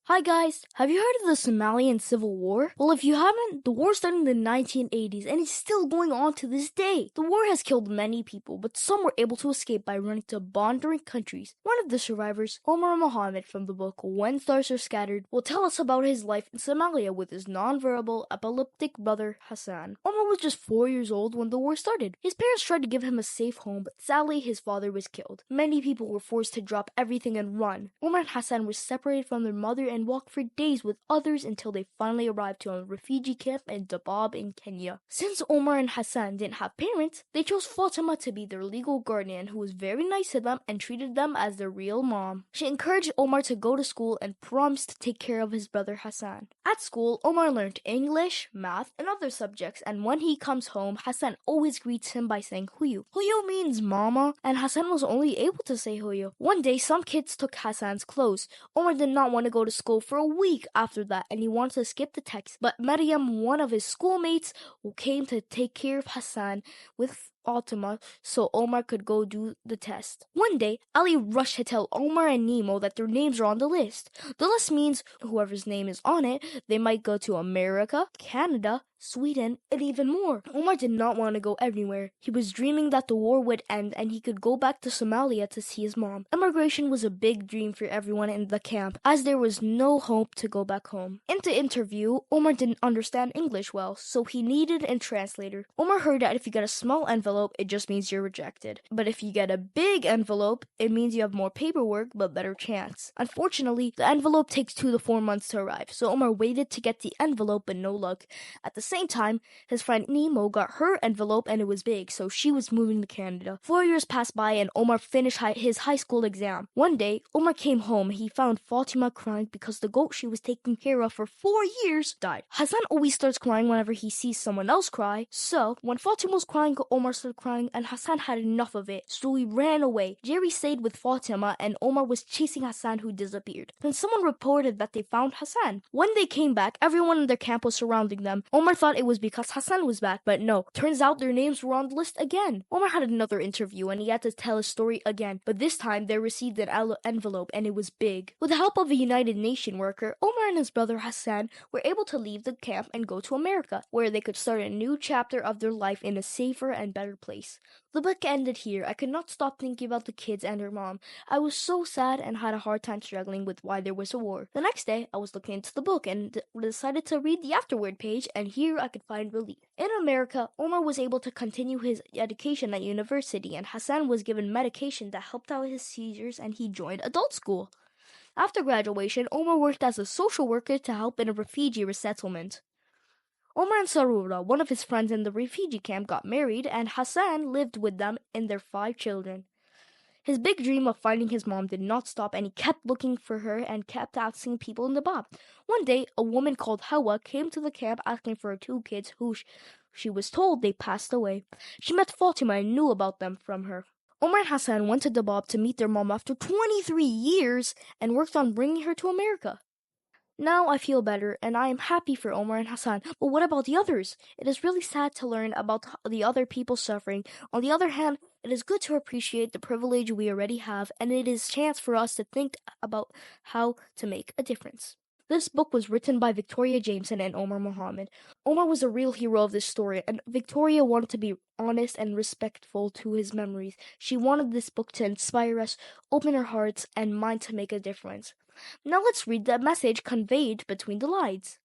Hi guys, have you heard of the Somalian Civil War? Well, if you haven't, the war started in the 1980s and is still going on to this day. The war has killed many people, but some were able to escape by running to bordering countries. One of the survivors, Omar Mohammed from the book When Stars Are Scattered, will tell us about his life in Somalia with his non-verbal, epileptic brother Hassan. Omar was just 4 years old when the war started. His parents tried to give him a safe home, but sadly his father was killed. Many people were forced to drop everything and run. Omar and Hassan were separated from their mother and walked for days with others until they finally arrived to a refugee camp in Dadaab in Kenya. Since Omar and Hassan didn't have parents, they chose Fatima to be their legal guardian, who was very nice to them and treated them as their real mom. She encouraged Omar to go to school and promised to take care of his brother Hassan. At school, Omar learned English, math, and other subjects, and when he comes home, Hassan always greets him by saying Huyu. Huyu means mama, and Hassan was only able to say Huyu. One day, some kids took Hassan's clothes. Omar did not want to go to school for a week after that, and he wanted to skip the text, but Maryam, one of his schoolmates, who came to take care of Hassan with Fatima so Omar could go do the test. One day, Ali rushed to tell Omar and Nemo that their names are on the list. The list means whoever's name is on it, they might go to America, Canada, Sweden, and even more. Omar did not want to go anywhere. He was dreaming that the war would end and he could go back to Somalia to see his mom. Immigration was a big dream for everyone in the camp, as there was no hope to go back home. In the interview, Omar didn't understand English well, so he needed a translator. Omar heard that if you get a small envelope, it just means you're rejected. But if you get a big envelope, it means you have more paperwork but better chance. Unfortunately, the envelope takes 2 to 4 months to arrive, so Omar waited to get the envelope but no luck. At the same time, his friend Nemo got her envelope and it was big, so she was moving to Canada. 4 years passed by and Omar finished his high school exam. One day, Omar came home. He found Fatima crying because the goat she was taking care of for 4 years died. Hassan always starts crying whenever he sees someone else cry, so when Fatima was crying, Omar started crying and Hassan had enough of it, so he ran away. Jerry stayed with Fatima and Omar was chasing Hassan, who disappeared. Then someone reported that they found Hassan. When they came back, everyone in their camp was surrounding them. Omar thought it was because Hassan was back, but no. Turns out their names were on the list again. Omar had another interview and he had to tell his story again, but this time they received an envelope and it was big. With the help of a United Nations worker, Omar and his brother Hassan were able to leave the camp and go to America, where they could start a new chapter of their life in a safer and better place. The book ended here. I could not stop thinking about the kids and their mom. I was so sad and had a hard time struggling with why there was a war. The next day, I was looking into the book and decided to read the afterward page, and here I could find relief. In America, Omar was able to continue his education at university, and Hassan was given medication that helped out his seizures, and he joined adult school. After graduation, Omar worked as a social worker to help in a refugee resettlement. Omar and Sarura, one of his friends in the refugee camp, got married, and Hassan lived with them and their 5 children. His big dream of finding his mom did not stop, and he kept looking for her and kept asking people in the Bab. One day, a woman called Hawa came to the camp asking for her 2 kids who she was told they passed away. She met Fatima and knew about them from her. Omar and Hassan went to Dadaab to meet their mom after 23 years and worked on bringing her to America. Now I feel better and I am happy for Omar and Hassan, but what about the others? It is really sad to learn about the other people suffering. On the other hand, it is good to appreciate the privilege we already have, and it is a chance for us to think about how to make a difference. This book was written by Victoria Jameson and Omar Mohammed. Omar was a real hero of this story, and Victoria wanted to be honest and respectful to his memories. She wanted this book to inspire us, open our hearts and mind to make a difference. Now let's read the message conveyed between the lines.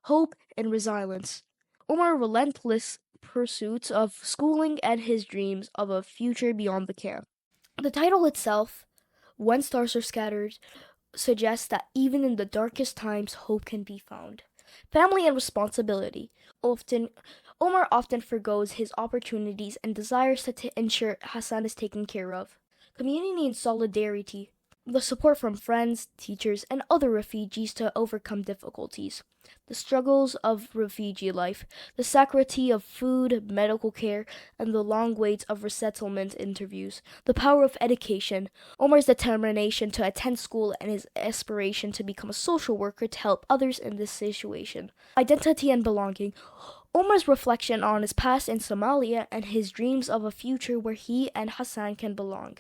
Hope and resilience. Omar's relentless pursuits of schooling and his dreams of a future beyond the camp. The title itself, When Stars Are Scattered, suggests that even in the darkest times, hope can be found. Family and responsibility. Omar often forgoes his opportunities and desires to ensure Hassan is taken care of. Community and solidarity. The support from friends, teachers, and other refugees to overcome difficulties. The struggles of refugee life, the scarcity of food, medical care, and the long waits of resettlement interviews. The power of education. Omar's determination to attend school and his aspiration to become a social worker to help others in this situation. Identity and belonging. Omar's reflection on his past in Somalia and his dreams of a future where he and Hassan can belong.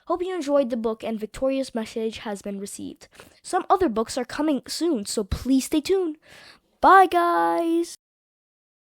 Hope you enjoyed the book and Victoria's message has been received. Some other books are coming soon, so please stay tuned. Bye, guys!